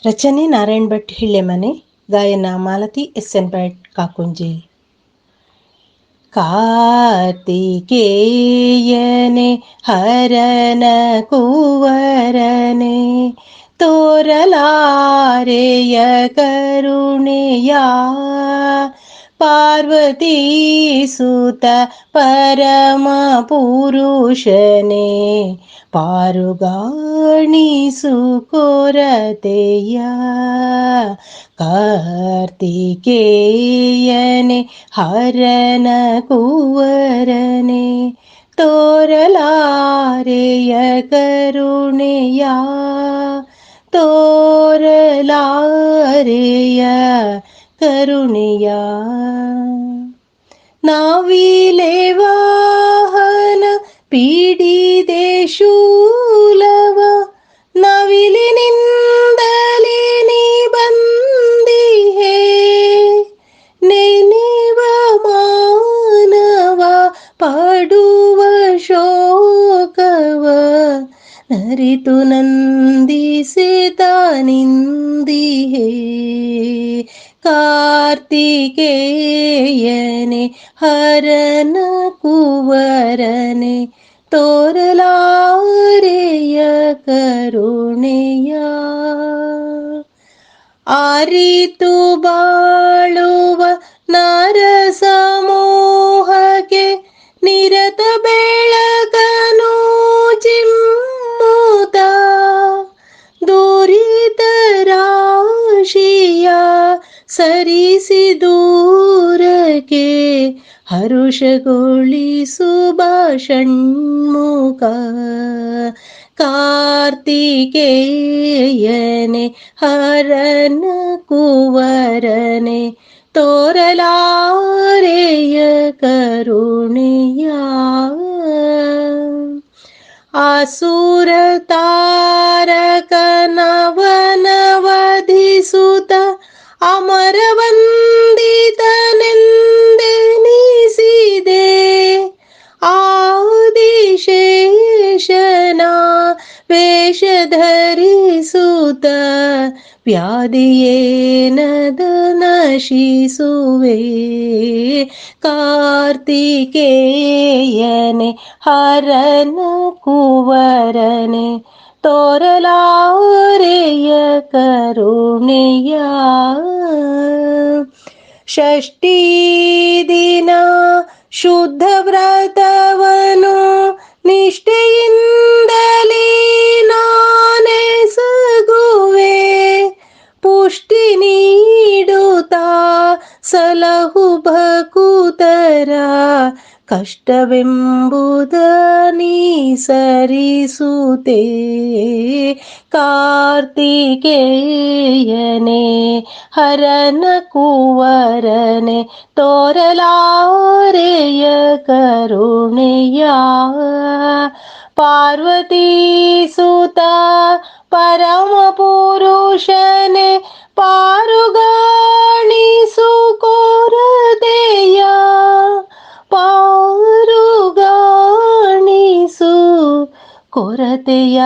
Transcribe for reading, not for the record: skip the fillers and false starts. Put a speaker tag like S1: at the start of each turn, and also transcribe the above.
S1: ರಚನೆ ನಾರಾಯಣ್ ಭಟ್ ಹಿಳ್ಳೆಮನೆ. ಗಾಯನ ಮಾಲತಿ ಎಸ್.ಎನ್. ಭಟ್ ಕಾಕುಂಜೆ. ಕಾರ್ತಿಕೇಯನೆ ಹರನ ಕುವರನೆ ತೋರಲಾರೆಯ ಕರುಣೆಯ ಪಾರ್ವತೀ ಸುತ ಪರಮ ಪುರುಷನೇ ಪಾರುಗಾಣಿಸು ಕೊರತೆಯ. ಕಾರ್ತಿಕೇಯನೆ ಹರನ ಕುವರನೆ ತೋರಲಾರೆಯ ಕರುಣೆಯ ತೋರಲಾರೆಯ ಕರುಣೆಯ. ನಾವಿಲೆ ವಾಹನ ಪೀಡಿದೆ ಶೂಲವ ನವಿಲಿನಿಂದಲೇ ನೀ ಬಂದಿಹೆ. ನೆನೆವ ಮಾನವ ಪಡುವ ಶೋಕವ ನರಿತು ನಂದಿಸಿತ ನಿಂದಿಹೆ. ಕಾರ್ತಿಕೇಯನೆ ಹರನ ಕುವರನೆ ತೋರಲಾರೆಯ ಕರುಣೆಯ. ಆರಿತು ಬಾಳುವ ನರಸಮೋಹಕ್ಕೆ ನಿರತ ಬೆಳಕನು ಚಿಮ್ಮುತ ದುರಿತ ರಾಶಿಯ ಸರಿಸಿ ದೂರಕ್ಕೆ ಹರುಷಗೊಳಿಸುವ ಷಣ್ಮುಖ. ಕಾರ್ತಿಕೇಯನೆ ಹರನ ಕುವರನೆ ತೋರಲಾರೆಯ ಕರುಣೆಯ. ಆಸುರ ತಾರಕ ನವನವಧಿಸುತ ಅಮರ ವಂದಿತನೆಂದೆನಿಸಿದೆ. ಆದಿಶೇಷನ ವೇಷ ಧರಿಸುತ್ತ ವ್ಯಾಧಿಯೇನದ ನಶಿಸುವೆ. ಕಾರ್ತಿಕೇಯನೆ ಹರನ ಕುವರನೆ ತೋರಲಾರೆಯ ಕರುಣೆಯ. ಷಷ್ಠಿ ದಿನ ಶುದ್ಧ ವ್ರತವನು ನಿಷ್ಠೆಯಿಂದಲೇ ನಾನೆಸಗುವೆ. ಪುಷ್ಟಿ ನೀಡುತ್ತಾ ಸಲಹು ಭಕುತರ ಕಷ್ಟವೆಂಬುದ ನೀ ಸರಿಸುತ್ತೆ. ಕಾರ್ತಿಕೇಯನೆ ಹರನ ಕುವರನೆ ತೋರಲಾರೆಯ ಕರುಣೆಯ. ಪಾರ್ವತೀ ಸುತ ಪರಮ ಪುರುಷನೆ ಪಾರುಗಾಣಿಸು ಕೊರತೆಯ ಪಾರುಗಾಣಿಸು ಕೊರತೆಯ.